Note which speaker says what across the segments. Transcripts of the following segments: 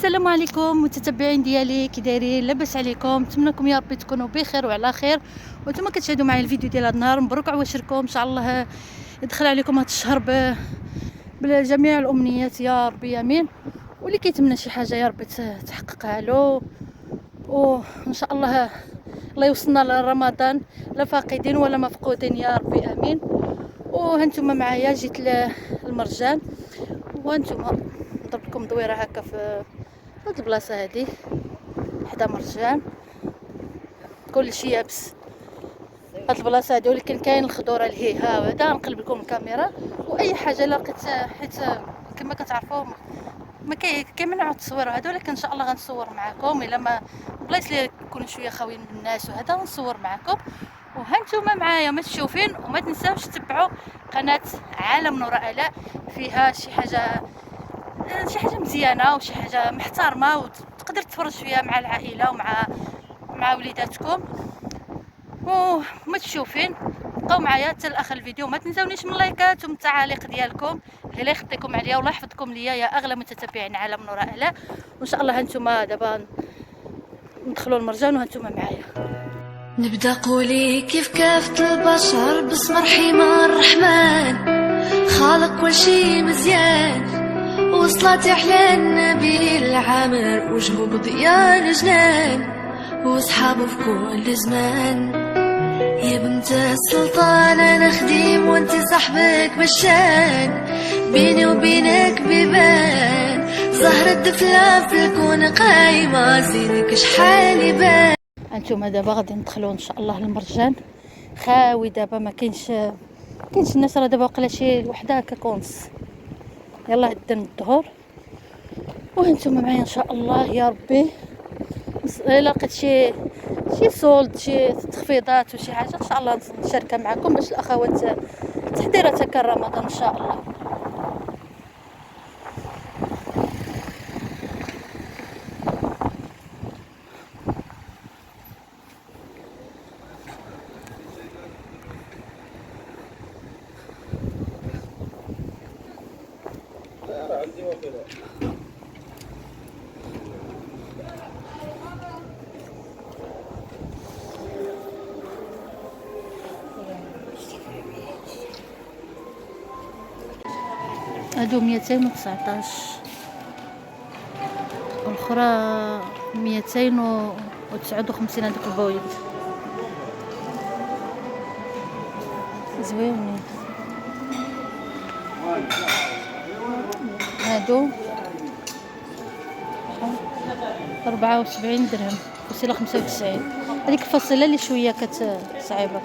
Speaker 1: السلام عليكم متتبعين ديالي، كي دايرين؟ لاباس عليكم؟ نتمنىكم يا ربي تكونوا بخير وعلى خير. وانتم كتشاهدوا معايا الفيديو ديال هذا النهار. مبروك عواشركم، ان شاء الله يدخل عليكم هذا الشهر بجميع الامنيات يا ربي، امين. واللي كيتمنى شي حاجه يا ربي تحققها له، وان شاء الله الله يوصلنا لرمضان لا فاقدين ولا مفقودين يا ربي، امين. وهانتوما معايا جيت للمرجان، وهانتوما نضرب لكم دويره هكا في هاد البلاصه هادي حدا مرجان، كلشي يابس هاد البلاصه هادي، ولكن كاين الخضوره الهيها وهذا. نقلب لكم الكاميرا واي حاجه لقيت، حيت كما كتعرفوا ما كيمنعوا التصوير هذا، ولكن ان شاء الله غنصور معكم الا ما بلايص اللي يكونوا شويه خاويين من الناس وهذا نصور معكم. وهانتوما معايا متشوفين، وما تنساوش تتبعوا قناه عالم نور آلاء، فيها شي حاجه مزيانه وشي حاجه محترمه، وتقدر تتفرج فيها مع العائله ومع وليداتكم. وما تشوفين بقاو معايا حتى لاخر الفيديو. ما تنساونيش من اللايكات ومن التعاليق ديالكم اللي لا يخطيكم عليا ولا يحفظكم ليا يا اغلى متتبعين عالم نور آلاء. وان شاء الله هانتوما دابا ندخلوا المرجان وهانتوما معايا.
Speaker 2: نبدا قولي كيف كافة البشر باسم رحيم الرحمن، خالق كل شي مزيان، وصلت احلى النبي العامر وجهه بضياء الجنان، وصحابه في كل زمان. يا بنت السلطان انا خديم وانت صاحبك بالشان، بيني وبينك بيبان زهرة دفلة في الكون قايمة، زينك شحال يبان.
Speaker 1: هانتوما دابا غادي ندخلوا ان شاء الله المرجان خاوي دابا، ما كاينش الناس، راه دابا وقيلا شي الوحده هكا كونص. يلا هدن الظهر وهانتوما معايا ان شاء الله يا ربي. الا لقيت شي سولد، شي تخفيضات وشي حاجه ان شاء الله نشاركها معكم باش الاخوات تحضيرات هكا رمضان ان شاء الله. هادو 219 والاخرى 259. هذوك البويض زوينين. هادو 74 درهم، فصيله 95. هذيك الفصيله اللي شويه صعيبه.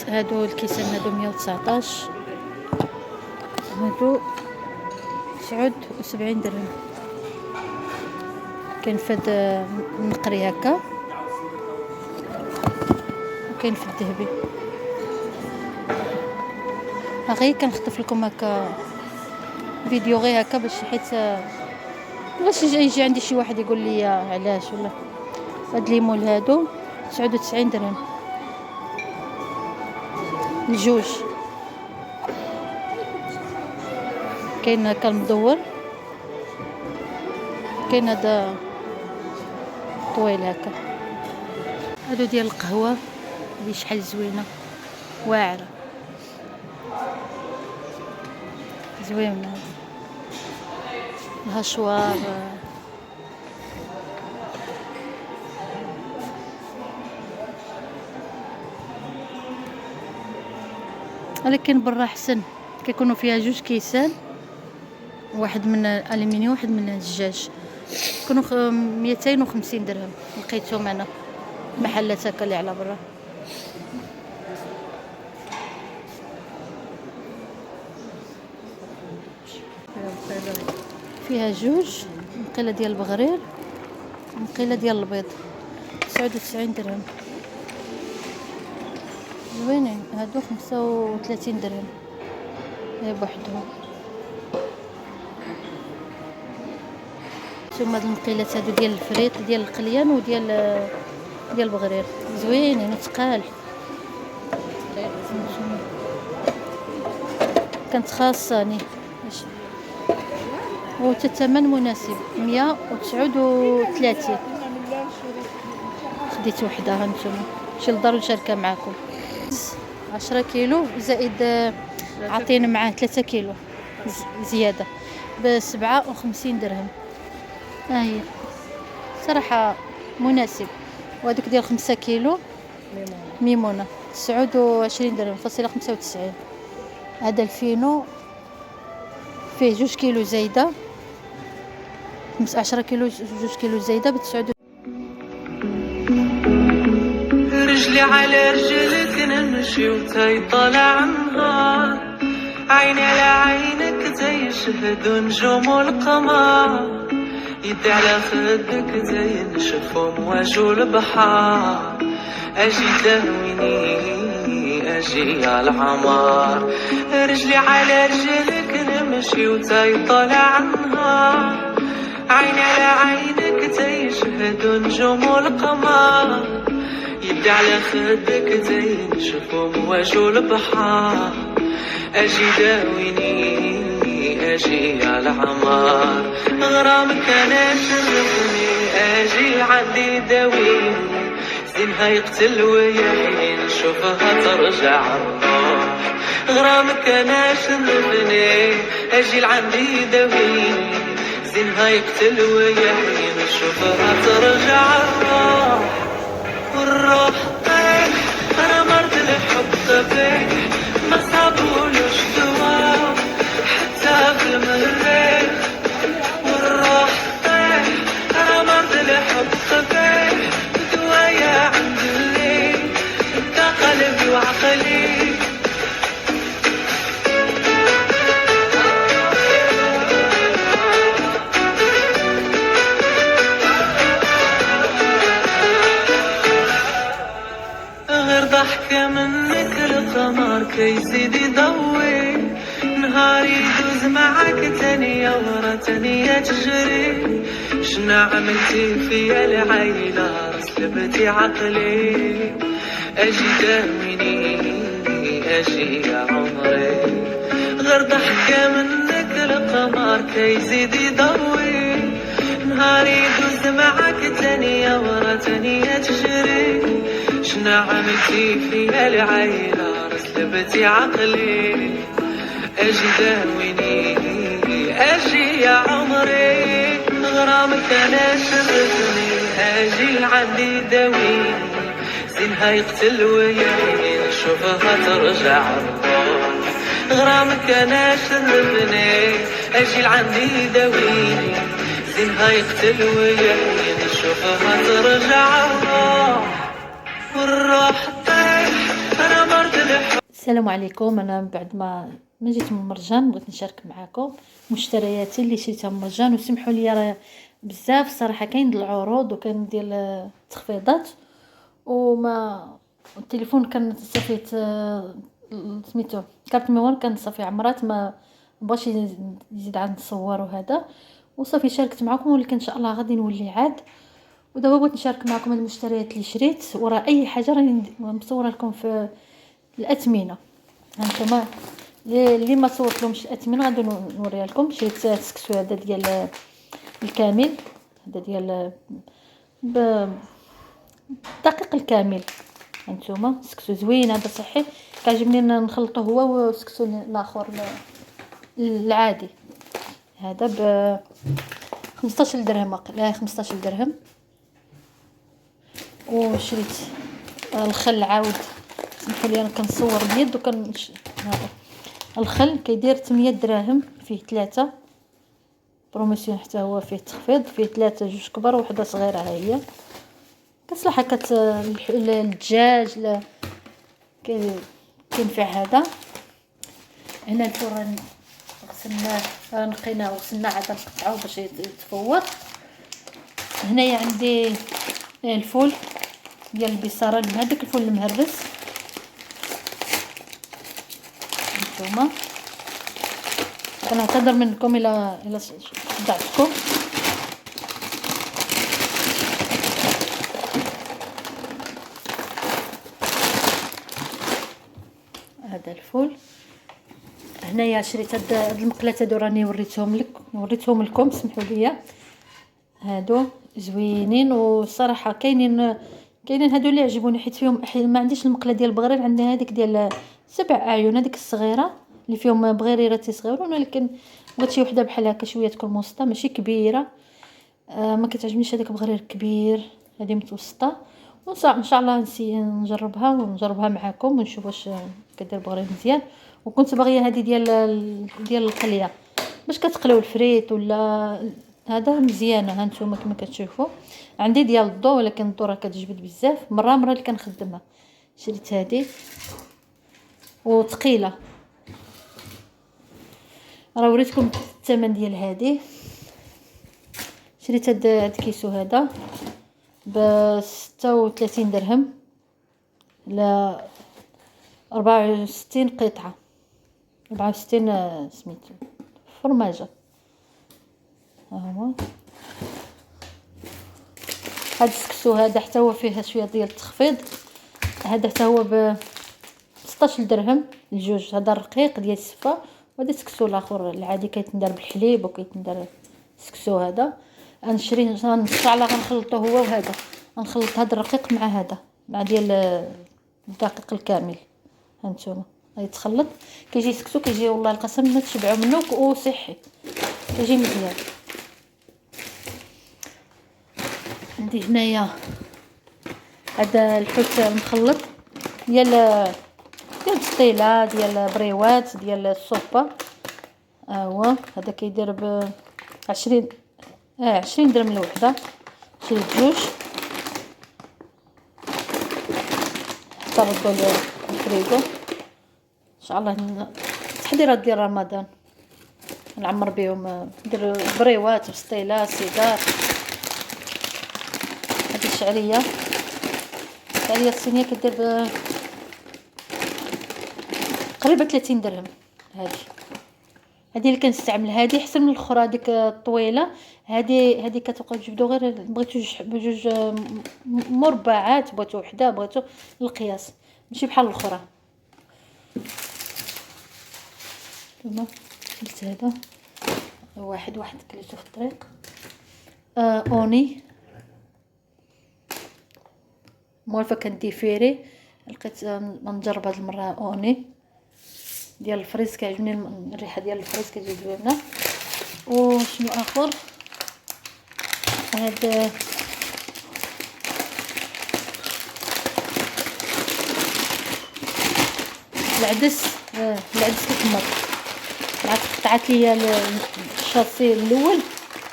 Speaker 1: هادو الكيسان هادو 119، هادو 79 درهم. كاين فهاد النقري هكا، وكاين في الذهبي. غير كنخطف لكم هكا فيديو غير هكا باش حيت باش يجي عندي شي واحد يقول لي علاش ولا. هاد ليمون هادو 99 درهم الجوج. كاين هكا المدور، كاين هذا طويل هكا. هادو ديال القهوه اللي شحال زوينه واعره زوينه. الهشوار ولكن برا حسن، كيكونوا فيها جوج كيسان، واحد من الالومنيوم واحد من الزجاج، كانوا 250 درهم. لقيتهم انا محلات هكا اللي على برا. فيها جوج مقيله ديال البغرير ومقيله ديال البيض 99 درهم زوينين. هادو 35 درهم غير بوحدهم. هانتوما هاد المقيلات هادو ديال الفريط ديال القليان وديال البغرير زوينين وثقال. كانت خاصاني والثمن مناسب 139. خديت وحده هانتوما شي للدار نشاركها معكم. 10 كيلو زائد عطينا معاه 3 كيلو زياده ب57 درهم. ها هي صراحه مناسب. وهذوك ديال 5 كيلو ميمونه 29 درهم فاصله 95. هذا الفينو فيه 2 كيلو زايده 10 كيلو 2 كيلو زايده ب9.
Speaker 3: رجلي على رجلك نمشي وتاي طالع النهار، عيني على عينك زي شهد نجوم القمر، يدي على خدك زي نشف امواج البحار، اجي تهويني اجي على العمار. رجلي على رجلك نمشي وتاي طالع النهار، عيني على عينك زي شهد نجوم القمر، يدي على خدك زي نشف امواج البحار، اجي داويني اجي على عمار. غرامك انا شرفني اجي عندي داويني، زينها يقتل ويحين نشوفها ترجع الروح. غرامك انا شرفني اجي لعندي داويني، زينها يقتل ويحين نشوفها ترجع الروح. والروح طيح انا مرض الحب طبيح، ما صابولوش دواء حتى في المريخ. والروح طيح انا مرض الحب طبيح، دوايا عند الليل انت قلبي وعقلي. ضحكة منك القمر كيزيد يضوي، نهاري يدوز معاك تانية ورا تانية تجري. شنا عملتي فيا العيلة سلبتي عقلي، اجي داويني اجي يا عمري. غير ضحكة منك القمر كيزيد يضوي، نهاري يدوز معاك تانية ورا تانية تجري. شنا عملتي فيا العيلة سلبتي عقلي، اجي داويني اجي يا عمري. غرامك انا شرفني اجي لعندي داويني، زينها يقتل ويحين نشوفها ترجع الروح. غرامك انا شرفني اجي لعندي داويني، زينها يقتل ويحين نشوفها ترجع الروح. والروح طيح انا مرض الحب.
Speaker 1: السلام عليكم. انا بعد ما جيت من مرجان بغيت نشارك معكم مشترياتي اللي شريتها من مرجان. وسمحوا لي راه بزاف صراحه كاين ديال العروض وكاين ديال التخفيضات، وما التليفون كان صافيت سميتو كارت ميمور كان صافي عمرات ما بغاش يزيد عاد نصور وهذا، وصافي شاركت معكم. ولكن ان شاء الله غادي نولي عاد. ودابا بغيت نشارك معكم هاد المشتريات اللي شريت، وراه اي حاجه راني مصوره لكم في الاثمنه. هانتوما اللي ما صورت لهمش الاثمنه غادي نوريها لكم. شريت سكسو هذا ديال الكامل، هذا ديال الدقيق الكامل. هانتوما سكسو زوين هذا صحي، كيعجبني نخلطه هو والسكسو الاخر العادي. هذا ب 15 درهم، لا 15 درهم. وشريت الخل عاود، سمحوا لي انا كنصور بيد هذا الخل كيدير 8 دراهم، فيه 3 بروموسيون حتى هو فيه تخفيض، فيه 3 جوج كبار وحده صغيره. ها هي كتصلح هكا الدجاج لا كينفع هذا. هنا الفرن غسلناه نقيناه وغسلناه عاد نقطعوه باش يتفور. هنايا عندي الفول ديال البصاره، هذاك الفول المهرس. هانتوما كنعتذر منكم الا صدعتكم. هذا الفول. هنايا شريت هاد المقلات هادو راني وريتهم لكم، سمحوا لي. هادو زوينين والصراحه كاينين هادو اللي عجبوني، حيت فيهم ما عنديش المقله ديال البغرير، عندي هذيك ديال 7 اعين، هذيك الصغيره اللي فيهم بغيريرات صغيرون، ولكن بغيت شي وحده بحال هكا شويه تكون متوسطه ماشي كبيره. ما كتعجبنيش هذاك بغرير كبير، هذه متوسطه. ان شاء الله نجربها معكم ونشوف واش كدير بغرير مزيان. وكنت باغيه هذه ديال القليه باش كتقليو الفريت ولا هذا مزيانه. ها نتوما كما كتشوفوا عندي ديال الضو، ولكن الضو راه كتجبد بزاف، مره اللي كنخدمها. شريت هذه وثقيله، راه وريتكم الثمن ديال هذه. شريت هاد كيسو هذا ب 36 درهم ل 64 قطعه، 64 سميتو فرماجه. ها هو هاد السكسو هذا حتى هو فيه شويه ديال التخفيض. هذا حتى هو ب 16 درهم الجوج. هذا الرقيق ديال السفه، وهذا السكسو الاخر العادي كيتندار بالحليب وكيتندار. السكسو هذا غنشري ان شاء الله غنخلطو هو وهذا، غنخلط هذا الرقيق مع هذا مع ديال الدقيق الكامل. هانتوما غيتخلط كيجي سكسو، كيجي والله القسم ما تشبعوا منه وصحي، كيجي مزيان. عندي هنايا هذا الحوت المخلط ديال البسطيله، ديال بريوات، ديال الصوبه. هو هذا كيدير ب 20 درهم الوحده. شريت جوج حتى ردوا الفريغو ان شاء الله. تحضيرات ديال رمضان نعمر بهم، ندير بريوات بسطيله سيدار. هذه الشعريه الصينيه كدير تقريبا 30 درهم. هذه اللي كنستعمل، هذه احسن من الاخرى ديك الطويله. هذه كتبقاو تجبدوا غير بغيتو بجوج مربعات، بغيتو وحده، بغيتو القياس ماشي بحال الاخرى. ثم قلت هذا واحد كليته في الطريق. اوني موالفه كنديفيري، لقيت نجرب هاد المره اوني ديال الفريز، كيعجبني الريحه ديال الفريز كتجي زوينه. وشنو اخر؟ هاد العدس كيتمر، عاد قطعت ليا الشاصي الاول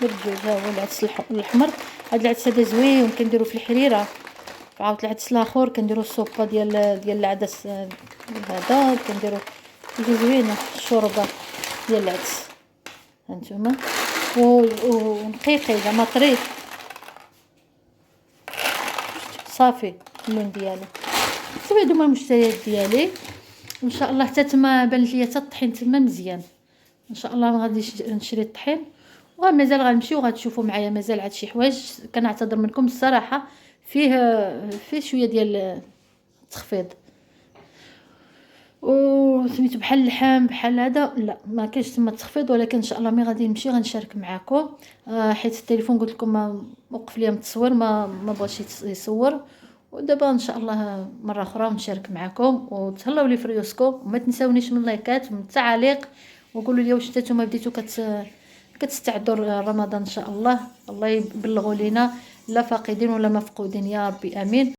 Speaker 1: بالجوج. ها هو العدس الاحمر. هاد العدس هذا زوين كنديرو في الحريره. عاود العدس الاخر كنديرو الصوبه ديال العدس هذا، كنديرو يجي زوينه الشوربه ديال العدس. هانتوما ونقيقي زعما طري صافي اللون ديالو. صافي هادو هما المشتريات ديالي. ان شاء الله حتى تما بانت ليا حتى الطحين تما مزيان. ان شاء الله غادي نشري الطحين، ومازال غنمشي وغتشوفوا معايا مازال عاد شي حوايج. كنعتذر منكم الصراحه، فيه شويه ديال التخفيض. وسميتو بحال اللحم بحال هذا لا ما كاينش تما التخفيض، ولكن ان شاء الله ملي غادي نمشي غنشارك معكم. حيت التليفون قلت لكم ما وقف ليا التصوير، ما بغاش يصور. ودابا ان شاء الله مره اخرى نشارك معكم. وتهلاو لي في ريوسكم، وما تنساونيش من اللايكات ومن التعاليق، وقولوا لي واش نتوما بديتو كتستعدوا رمضان ان شاء الله. الله يبلغوا لينا لا فاقدين ولا مفقودين يا ربي امين.